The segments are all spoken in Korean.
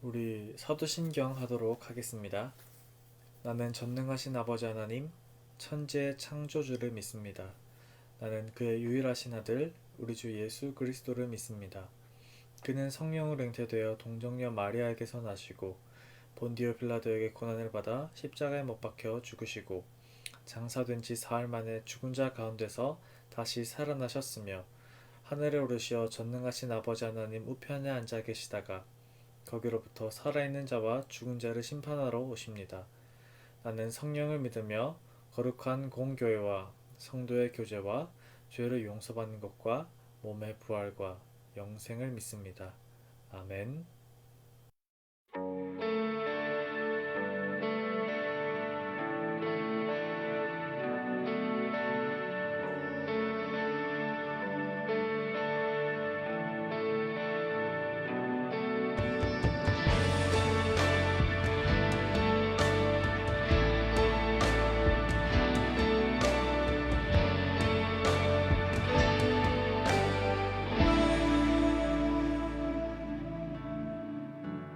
우리 사도신경 하도록 하겠습니다. 나는 전능하신 아버지 하나님, 천지의 창조주를 믿습니다. 나는 그의 유일하신 아들, 우리 주 예수 그리스도를 믿습니다. 그는 성령으로 잉태되어 동정녀 마리아에게서 나시고 본디오 빌라도에게 고난을 받아 십자가에 못 박혀 죽으시고 장사된 지 사흘 만에 죽은 자 가운데서 다시 살아나셨으며 하늘에 오르시어 전능하신 아버지 하나님 우편에 앉아 계시다가 거기로부터 살아있는 자와 죽은 자를 심판하러 오십니다. 나는 성령을 믿으며 거룩한 공교회와 성도의 교제와 죄를 용서받는 것과 몸의 부활과 영생을 믿습니다. 아멘.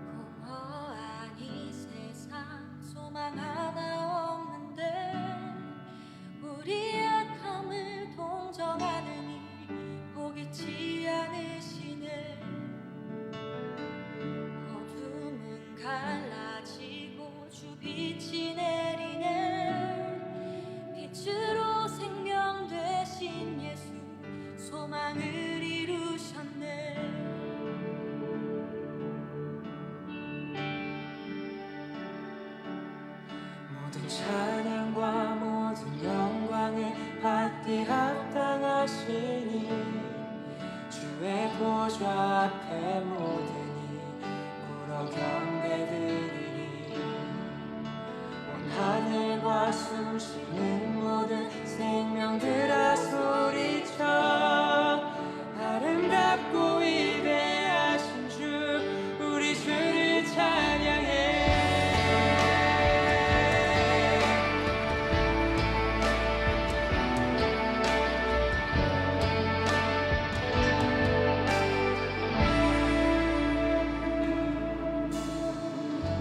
공허한 이 세상 소망 하나 없는데 우리 약함을 동정하느니 보이지 않으시네. 어둠은 갈라지고 주빛이 내리네. 빛으로 생명 되신 예수 소망을 이루셨네. 모든 찬양과 모든 영광을 받기 합당하시니 주의 보좌 앞에 모든이 물어 경배드리리. 온 하늘과 숨쉬는 모든 생명들아 소리쳐 아름답고 위대하신 주 우리 주를 찬양해.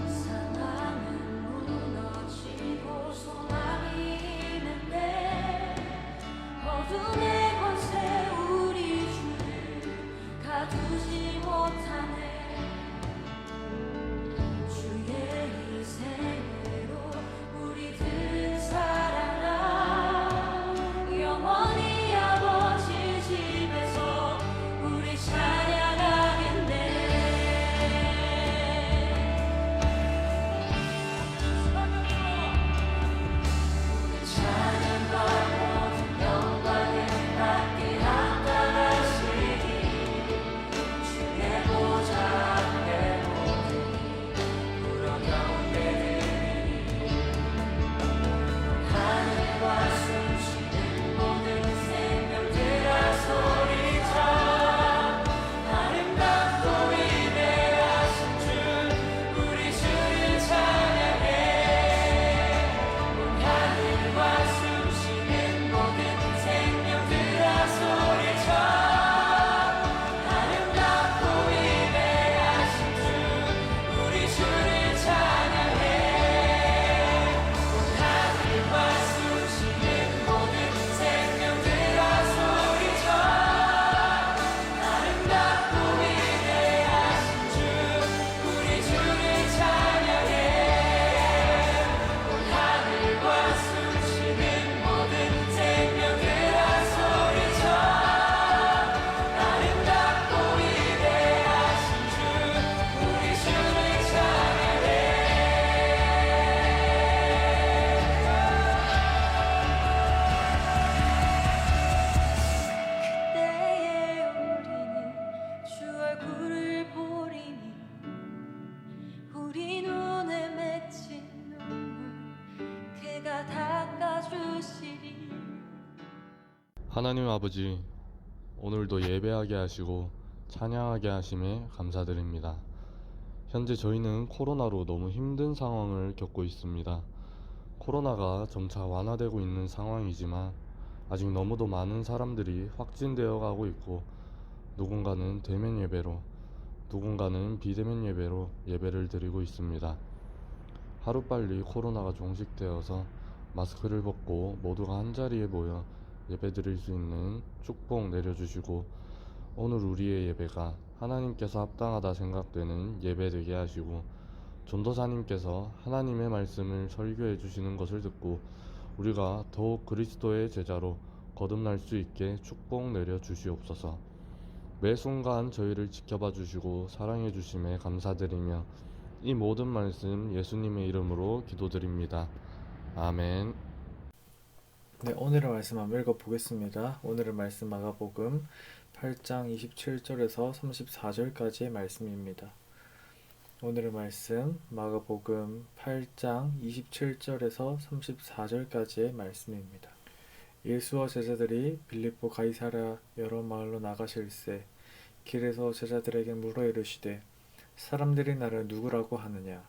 상황은 무너지고 소망이 있는데 어둠의 권세 우리 주를 가두지 못하네. 주의 희생으로 우리들 살아나 영원히 아버지 집에서 우리 찬양하겠네. 찬양과 모든 영광을 받기 합당하시니 주의 보좌 앞에 모든이 불어 경배드리니. 하늘과 숨쉬는 모든 생명들아 소리쳐 아름답고 위대하신 주 우리 주를 찬양해. 하늘과 숨쉬는 모든 생명들아 소리쳐 아름답고 위대하신 주 우리 주를 찬양해. 하늘과 숨쉬는 모든 생명들아 소리쳐 아름답고 위대하신 주 우리 주를 찬양해. 하늘과 숨쉬는 모든 생명들아 소리쳐 아름답고 위대하신 주 우리 주를 찬양해. 그때에 우리는 주 얼굴을 보리니 우리 눈에 맺힌 눈물 그가 닦아주시리. 하나님 아버지, 오늘도 예배하게 하시고 찬양하게 하심에 감사드립니다. 현재 저희는 코로나로 너무 힘든 상황을 겪고 있습니다. 코로나가 점차 완화되고 있는 상황이지만 아직 너무도 많은 사람들이 확진되어 가고 있고 누군가는 대면 예배로, 누군가는 비대면 예배로 예배를 드리고 있습니다. 하루빨리 코로나가 종식되어서 마스크를 벗고 모두가 한자리에 모여 예배 드릴 수 있는 축복 내려주시고 오늘 우리의 예배가 하나님께서 합당하다 생각되는 예배 되게 하시고 전도사님께서 하나님의 말씀을 설교해 주시는 것을 듣고 우리가 더욱 그리스도의 제자로 거듭날 수 있게 축복 내려 주시옵소서. 매 순간 저희를 지켜봐 주시고 사랑해 주심에 감사드리며 이 모든 말씀 예수님의 이름으로 기도드립니다. 아멘. 네, 오늘의 말씀 한번 읽어보겠습니다. 오늘의 말씀 마가복음 8장 27절에서 34절까지의 말씀입니다. 오늘의 말씀 마가복음 8장 27절에서 34절까지의 말씀입니다. 예수와 제자들이 빌립보 가이사랴 여러 마을로 나가실새 길에서 제자들에게 물어 이르시되 사람들이 나를 누구라고 하느냐.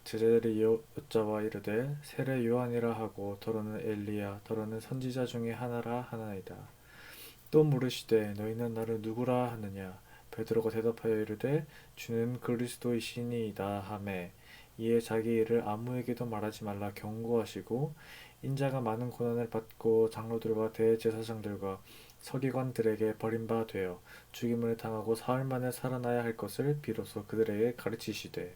제자들이 여짜와 이르되 세례 요한이라 하고 더러는 엘리야 더러는 선지자 중에 하나라 하나이다. 또 물으시되 너희는 나를 누구라 하느냐. 베드로가 대답하여 이르되 주는 그리스도이시니이다 하매 이에 자기 일을 아무에게도 말하지 말라 경고하시고 인자가 많은 고난을 받고 장로들과 대제사장들과 서기관들에게 버림바 되어 죽임을 당하고 사흘 만에 살아나야 할 것을 비로소 그들에게 가르치시되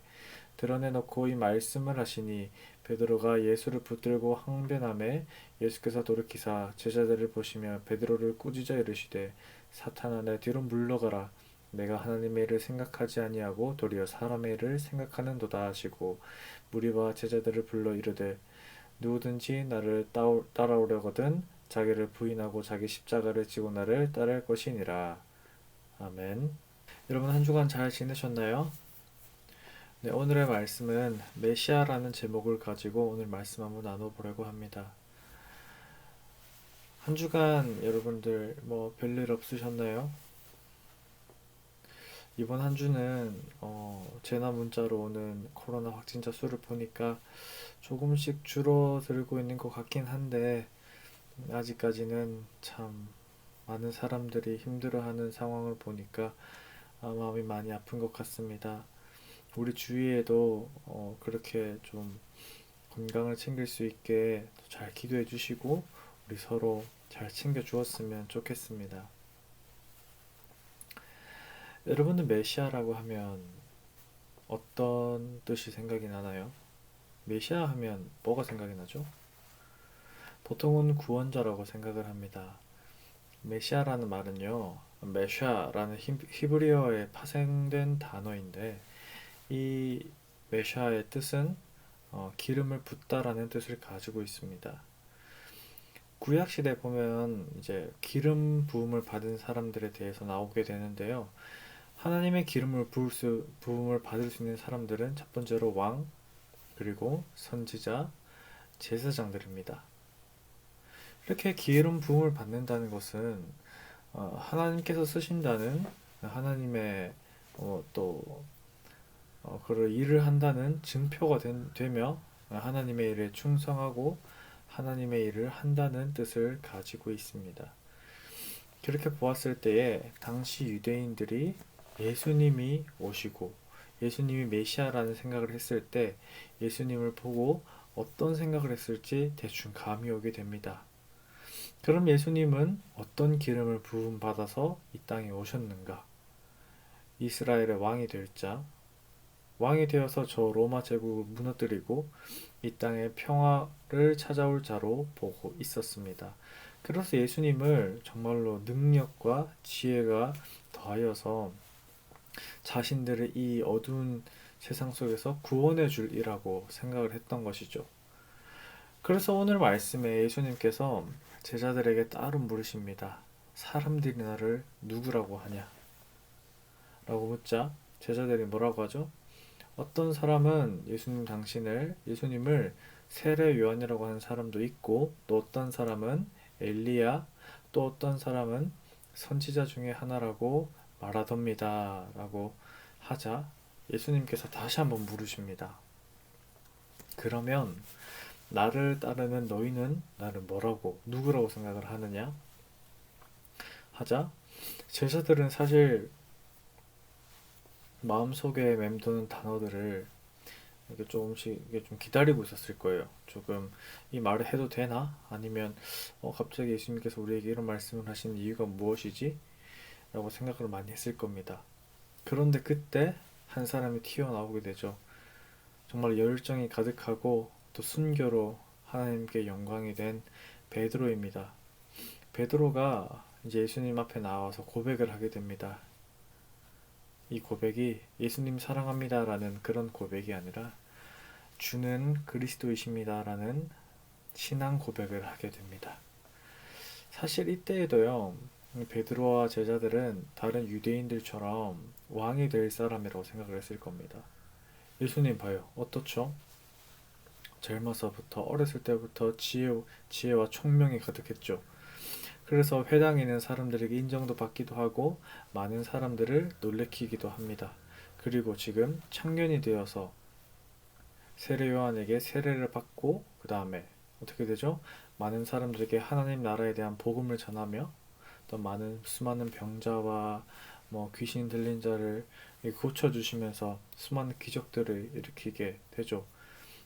드러내놓고 이 말씀을 하시니 베드로가 예수를 붙들고 항변하매 예수께서 돌이키사 제자들을 보시며 베드로를 꾸짖어 이르시되 사탄아 내 뒤로 물러가라. 내가 하나님의 일을 생각하지 아니하고 도리어 사람의 일을 생각하는도다 하시고 무리와 제자들을 불러 이르되 누구든지 나를 따라오려거든 자기를 부인하고 자기 십자가를 지고 나를 따를 것이니라. 아멘. 여러분 한 주간 잘 지내셨나요? 네, 오늘의 말씀은 메시아라는 제목을 가지고 오늘 말씀 한번 나눠보려고 합니다. 한 주간 여러분들 뭐 별일 없으셨나요? 이번 한 주는 재나 문자로 오는 코로나 확진자 수를 보니까 조금씩 줄어들고 있는 것 같긴 한데 아직까지는 참 많은 사람들이 힘들어하는 상황을 보니까 마음이 많이 아픈 것 같습니다. 우리 주위에도 그렇게 좀 건강을 챙길 수 있게 잘 기도해 주시고 우리 서로 잘 챙겨 주었으면 좋겠습니다. 여러분들 메시아라고 하면 어떤 뜻이 생각이 나나요? 메시아 하면 뭐가 생각이 나죠? 보통은 구원자라고 생각을 합니다. 메시아라는 말은요, 메샤라는 히브리어에 파생된 단어인데 이 메샤의 뜻은 기름을 붓다라는 뜻을 가지고 있습니다. 구약 시대 보면 이제 기름 부음을 받은 사람들에 대해서 나오게 되는데요. 하나님의 부음을 받을 수 있는 사람들은 첫 번째로 왕, 그리고 선지자, 제사장들입니다. 이렇게 기름 부음을 받는다는 것은 하나님께서 쓰신다는 하나님의 그런 일을 한다는 증표가 되며 하나님의 일에 충성하고 하나님의 일을 한다는 뜻을 가지고 있습니다. 그렇게 보았을 때에 당시 유대인들이 예수님이 오시고 예수님이 메시아라는 생각을 했을 때 예수님을 보고 어떤 생각을 했을지 대충 감이 오게 됩니다. 그럼 예수님은 어떤 기름을 부음받아서 이 땅에 오셨는가? 이스라엘의 왕이 될 자, 왕이 되어서 저 로마 제국을 무너뜨리고 이 땅에 평화를 찾아올 자로 보고 있었습니다. 그래서 예수님을 정말로 능력과 지혜가 더하여서 자신들을 이 어두운 세상 속에서 구원해 줄 이라고 생각을 했던 것이죠. 그래서 오늘 말씀에 예수님께서 제자들에게 따로 물으십니다. 사람들이 나를 누구라고 하냐? 라고 묻자 제자들이 뭐라고 하죠? 어떤 사람은 예수님을 세례 요한이라고 하는 사람도 있고 또 어떤 사람은 엘리야 또 어떤 사람은 선지자 중에 하나라고 말하답니다. 라고 하자 예수님께서 다시 한번 물으십니다. 그러면 나를 따르는 너희는 나를 누구라고 생각을 하느냐? 하자 제자들은 사실 마음속에 맴도는 단어들을 이렇게 조금씩 이게 좀 기다리고 있었을 거예요. 조금 이 말을 해도 되나? 아니면 갑자기 예수님께서 우리에게 이런 말씀을 하시는 이유가 무엇이지? 라고 생각을 많이 했을 겁니다. 그런데 그때 한 사람이 튀어나오게 되죠. 정말 열정이 가득하고 또 순교로 하나님께 영광이 된 베드로입니다. 베드로가 이제 예수님 앞에 나와서 고백을 하게 됩니다. 이 고백이 예수님 사랑합니다라는 그런 고백이 아니라 주는 그리스도이십니다라는 신앙 고백을 하게 됩니다. 사실 이때에도요, 베드로와 제자들은 다른 유대인들처럼 왕이 될 사람이라고 생각을 했을 겁니다. 예수님 봐요. 어떻죠? 젊어서부터 어렸을 때부터 지혜와 총명이 가득했죠. 그래서 회당에 있는 사람들에게 인정도 받기도 하고 많은 사람들을 놀래키기도 합니다. 그리고 지금 청년이 되어서 세례 요한에게 세례를 받고 그 다음에 어떻게 되죠? 많은 사람들에게 하나님 나라에 대한 복음을 전하며 또 수많은 병자와 귀신 들린 자를 고쳐주시면서 수많은 기적들을 일으키게 되죠.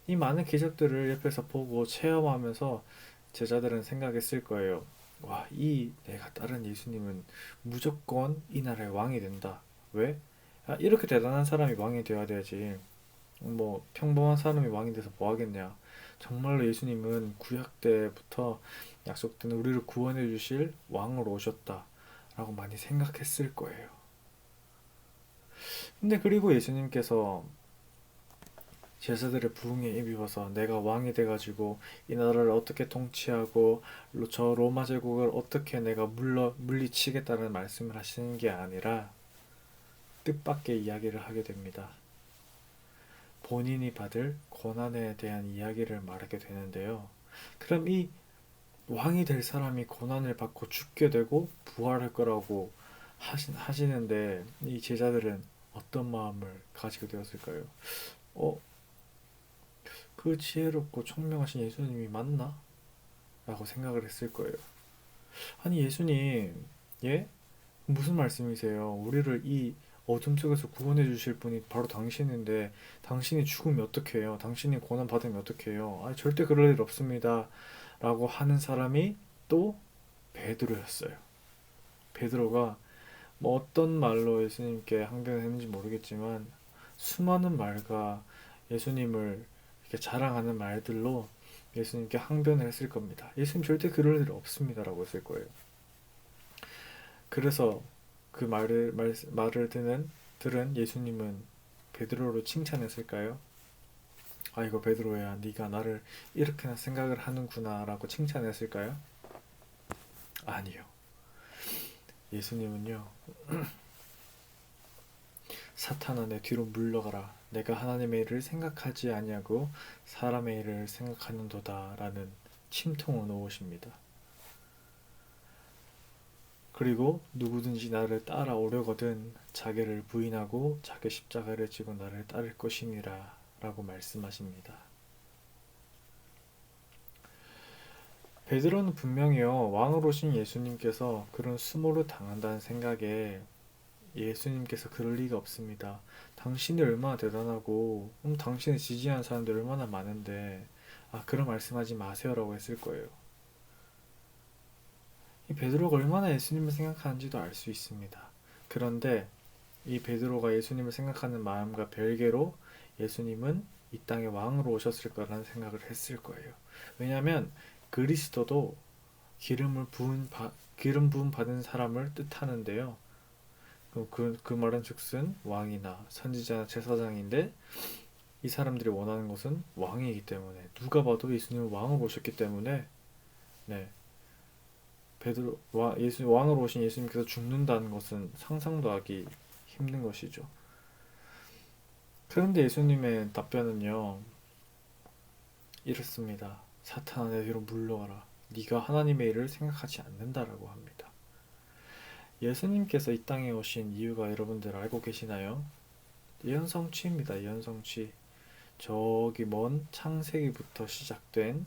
이 많은 기적들을 옆에서 보고 체험하면서 제자들은 생각했을 거예요. 와, 이 내가 따른 예수님은 무조건 이 나라의 왕이 된다. 왜? 이렇게 대단한 사람이 왕이 되어야 되지. 평범한 사람이 왕이 돼서 뭐 하겠냐. 정말로 예수님은 구약 때부터 약속된 우리를 구원해 주실 왕으로 오셨다 라고 많이 생각했을 거예요. 근데 그리고 예수님께서 제자들의 부흥에 입입어서 내가 왕이 돼가지고 이 나라를 어떻게 통치하고 저 로마 제국을 어떻게 내가 물리치겠다는 말씀을 하시는 게 아니라 뜻밖의 이야기를 하게 됩니다. 본인이 받을 고난에 대한 이야기를 말하게 되는데요. 그럼 이 왕이 될 사람이 고난을 받고 죽게 되고 부활할 거라고 하시는데 이 제자들은 어떤 마음을 가지게 되었을까요? 그 지혜롭고 총명하신 예수님이 맞나? 라고 생각을 했을 거예요. 아니 예수님, 예? 무슨 말씀이세요? 우리를 이 어둠 속에서 구원해 주실 분이 바로 당신인데 당신이 죽으면 어떡해요? 당신이 고난 받으면 어떡해요? 아니 절대 그럴 일 없습니다. 라고 하는 사람이 또 베드로였어요. 베드로가 어떤 말로 예수님께 항변을 했는지 모르겠지만 수많은 말과 예수님을 이렇게 자랑하는 말들로 예수님께 항변을 했을 겁니다. 예수님 절대 그럴 일 없습니다. 라고 했을 거예요. 그래서 그 말을 들은 예수님은 베드로를 칭찬했을까요? 아이고 베드로야, 네가 나를 이렇게나 생각을 하는구나 라고 칭찬했을까요? 아니요. 예수님은요, 사탄아 내 뒤로 물러가라. 내가 하나님의 일을 생각하지 아니하고 사람의 일을 생각하는도다 라는 침통을 놓으십니다. 그리고 누구든지 나를 따라오려거든 자기를 부인하고 자기 십자가를 지고 나를 따를 것이니라 라고 말씀하십니다. 베드로는 분명히요, 왕으로 오신 예수님께서 그런 수모를 당한다는 생각에 예수님께서 그럴 리가 없습니다. 당신이 얼마나 대단하고 당신을 지지하는 사람들 얼마나 많은데 그런 말씀하지 마세요라고 했을 거예요. 이 베드로가 얼마나 예수님을 생각하는지도 알 수 있습니다. 그런데 이 베드로가 예수님을 생각하는 마음과 별개로 예수님은 이 땅에 왕으로 오셨을 거라는 생각을 했을 거예요. 왜냐하면 그리스도도 기름 부음 받은 사람을 뜻하는데요. 그 말은 즉슨 왕이나 선지자나 제사장인데 이 사람들이 원하는 것은 왕이기 때문에 누가 봐도 예수님은 왕으로 오셨기 때문에 왕으로 오신 예수님께서 죽는다는 것은 상상도 하기 힘든 것이죠. 그런데 예수님의 답변은요, 이렇습니다. 사탄아 내 뒤로 물러가라. 네가 하나님의 일을 생각하지 않는다라고 합니다. 예수님께서 이 땅에 오신 이유가 여러분들 알고 계시나요? 예언성취입니다. 예언성취. 저기 먼 창세기부터 시작된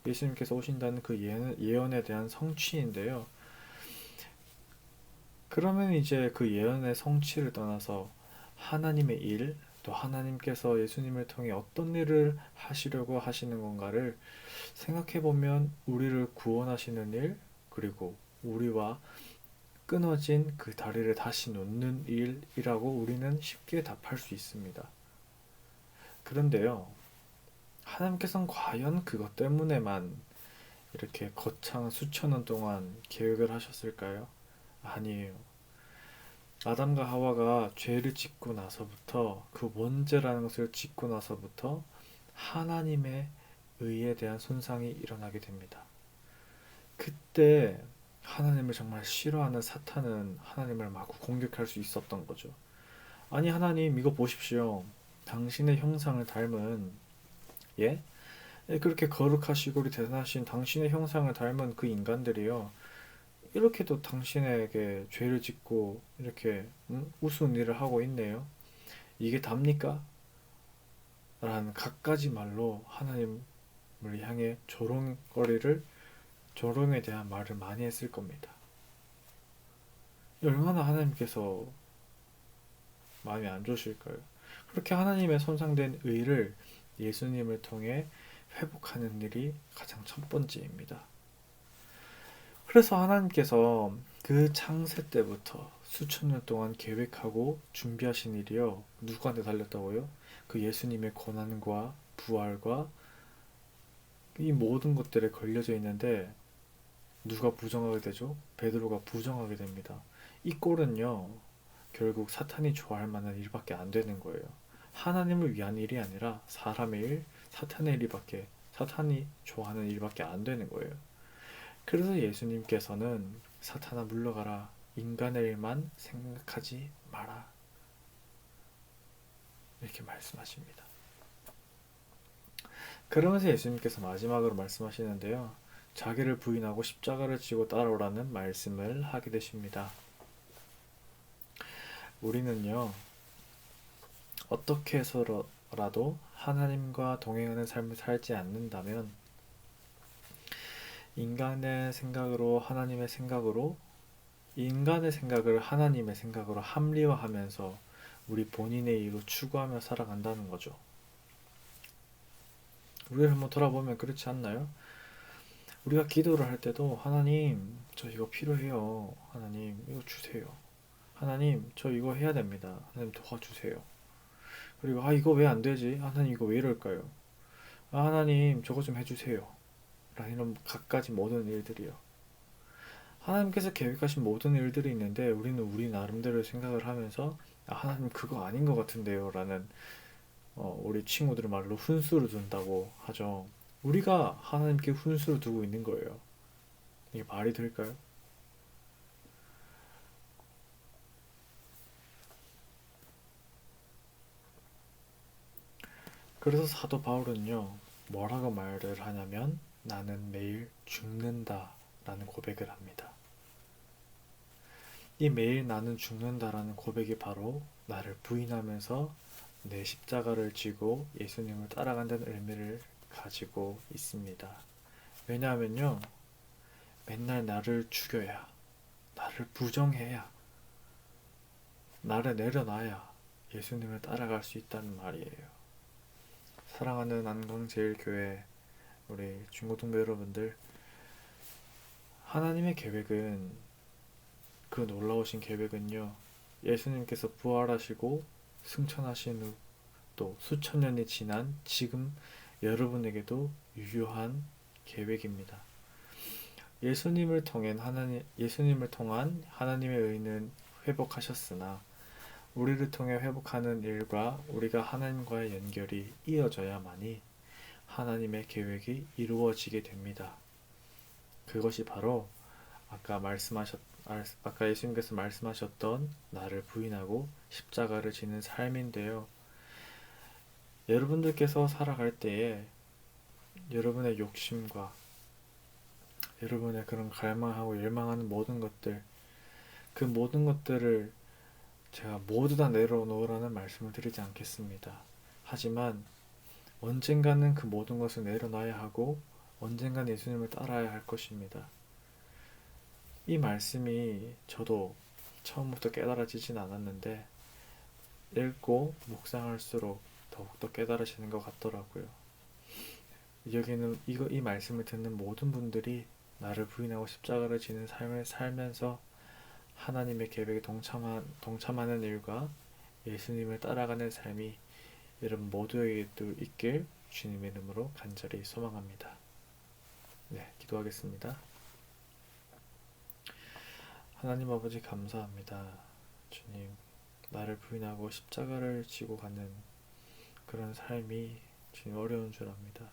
예수님께서 오신다는 그 예언에 대한 성취인데요. 그러면 이제 그 예언의 성취를 떠나서 하나님의 일, 또 하나님께서 예수님을 통해 어떤 일을 하시려고 하시는 건가를 생각해 보면 우리를 구원하시는 일, 그리고 우리와 끊어진 그 다리를 다시 놓는 일이라고 우리는 쉽게 답할 수 있습니다. 그런데요, 하나님께서는 과연 그것 때문에만 이렇게 거창 수천 년 동안 계획을 하셨을까요? 아니에요. 아담과 하와가 죄를 짓고 나서부터, 그 원죄라는 것을 짓고 나서부터 하나님의 의에 대한 손상이 일어나게 됩니다. 그때 하나님을 정말 싫어하는 사탄은 하나님을 마구 공격할 수 있었던 거죠. 아니 하나님 이거 보십시오. 당신의 형상을 닮은, 예? 그렇게 거룩하시고 대단하신 당신의 형상을 닮은 그 인간들이요, 이렇게도 당신에게 죄를 짓고 이렇게 우스운 일을 하고 있네요. 이게 답니까? 라는 갖가지 말로 하나님을 향해 조롱에 대한 말을 많이 했을 겁니다. 얼마나 하나님께서 마음이 안 좋으실까요? 그렇게 하나님의 손상된 의를 예수님을 통해 회복하는 일이 가장 첫 번째입니다. 그래서 하나님께서 그 창세 때부터 수천 년 동안 계획하고 준비하신 일이요, 누구한테 달렸다고요? 그 예수님의 고난과 부활과 이 모든 것들에 걸려져 있는데, 누가 부정하게 되죠? 베드로가 부정하게 됩니다. 이 꼴은요, 결국 사탄이 좋아할 만한 일밖에 안 되는 거예요. 하나님을 위한 일이 아니라 사람의 일, 사탄이 좋아하는 일밖에 안 되는 거예요. 그래서 예수님께서는 사탄아 물러가라, 인간의 일만 생각하지 마라, 이렇게 말씀하십니다. 그러면서 예수님께서 마지막으로 말씀하시는데요, 자기를 부인하고 십자가를 지고 따라오라는 말씀을 하게 되십니다. 우리는요, 어떻게 해서라도 하나님과 동행하는 삶을 살지 않는다면 인간의 생각으로 하나님의 생각으로, 인간의 생각을 하나님의 생각으로 합리화하면서 우리 본인의 이로 추구하며 살아간다는 거죠. 우리를 한번 돌아보면 그렇지 않나요? 우리가 기도를 할 때도 하나님 저 이거 필요해요, 하나님 이거 주세요, 하나님 저 이거 해야 됩니다, 하나님 도와주세요. 그리고 이거 왜 안 되지, 하나님 이거 왜 이럴까요, 하나님 저거 좀 해주세요, 라는 이런 갖가지 모든 일들이요, 하나님께서 계획하신 모든 일들이 있는데 우리는 우리 나름대로 생각을 하면서 하나님 그거 아닌 것 같은데요 라는, 우리 친구들 말로 훈수를 둔다고 하죠. 우리가 하나님께 훈수를 두고 있는 거예요. 이게 말이 될까요? 그래서 사도 바울은요, 뭐라고 말을 하냐면 나는 매일 죽는다 라는 고백을 합니다. 이 매일 나는 죽는다라는 고백이 바로 나를 부인하면서 내 십자가를 지고 예수님을 따라간다는 의미를 가지고 있습니다. 왜냐하면요, 맨날 나를 죽여야, 나를 부정해야, 나를 내려놔야 예수님을 따라갈 수 있다는 말이에요. 사랑하는 안강제일교회 우리 중고등부 여러분들, 하나님의 계획은, 그 놀라우신 계획은요, 예수님께서 부활하시고 승천하신 후 또 수천 년이 지난 지금 여러분에게도 유효한 계획입니다. 예수님을 통한 하나님의 의는 회복하셨으나 우리를 통해 회복하는 일과 우리가 하나님과의 연결이 이어져야만이 하나님의 계획이 이루어지게 됩니다. 그것이 바로 아까 예수님께서 말씀하셨던 나를 부인하고 십자가를 지는 삶인데요. 여러분들께서 살아갈 때에 여러분의 욕심과 여러분의 그런 갈망하고 열망하는 모든 것들, 그 모든 것들을 제가 모두 다 내려놓으라는 말씀을 드리지 않겠습니다. 하지만 언젠가는 그 모든 것을 내려놔야 하고 언젠가는 예수님을 따라야 할 것입니다. 이 말씀이 저도 처음부터 깨달아지진 않았는데 읽고 묵상할수록 더욱더 깨달아지는 것 같더라고요. 여기는 이 말씀을 듣는 모든 분들이 나를 부인하고 십자가를 지는 삶을 살면서 하나님의 계획에 동참하는 일과 예수님을 따라가는 삶이 여러분 모두에게도 있길 주님의 이름으로 간절히 소망합니다. 네, 기도하겠습니다. 하나님 아버지 감사합니다. 주님, 나를 부인하고 십자가를 지고 가는 그런 삶이 주님 어려운 줄 압니다.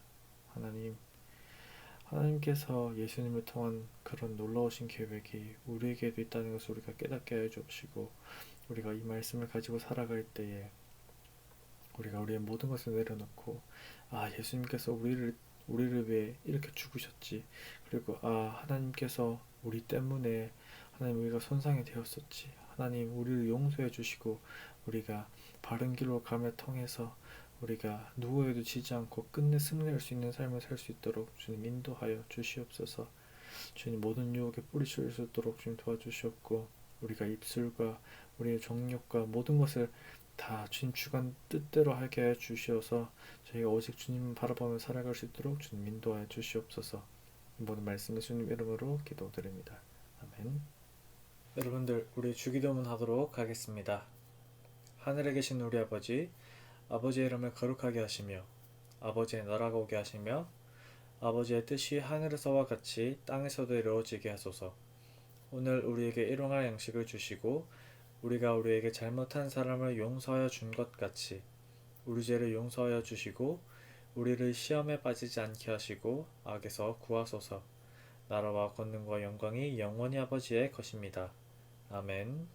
하나님께서 예수님을 통한 그런 놀라우신 계획이 우리에게도 있다는 것을 우리가 깨닫게 하여 주시고, 우리가 이 말씀을 가지고 살아갈 때에 우리가 우리의 모든 것을 내려놓고, 예수님께서 우리를 위해 이렇게 죽으셨지, 그리고 하나님께서 우리 때문에 하나님 우리가 손상이 되었었지, 하나님 우리를 용서해 주시고 우리가 바른 길로 감을 통해서 우리가 누구에도 지지 않고 끝내 승리할 수 있는 삶을 살 수 있도록 주님 인도하여 주시옵소서. 주님 모든 유혹에 뿌리칠 수 있도록 주님 도와주시옵고, 우리가 입술과 우리의 정욕과 모든 것을 다 주님 주관 뜻대로 하게 하여 주시어서 저희가 오직 주님 바라보며 살아갈 수 있도록 주님 인도하여 주시옵소서. 모든 말씀을 주님 이름으로 기도드립니다. 아멘. 여러분들, 우리 주기도문 하도록 하겠습니다. 하늘에 계신 우리 아버지, 아버지의 이름을 거룩하게 하시며 아버지의 나라가 오게 하시며 아버지의 뜻이 하늘에서와 같이 땅에서도 이루어지게 하소서. 오늘 우리에게 일용할 양식을 주시고 우리가 우리에게 잘못한 사람을 용서하여 준 것 같이 우리 죄를 용서하여 주시고 우리를 시험에 빠지지 않게 하시고 악에서 구하소서. 나라와 권능과 영광이 영원히 아버지의 것입니다. 아멘.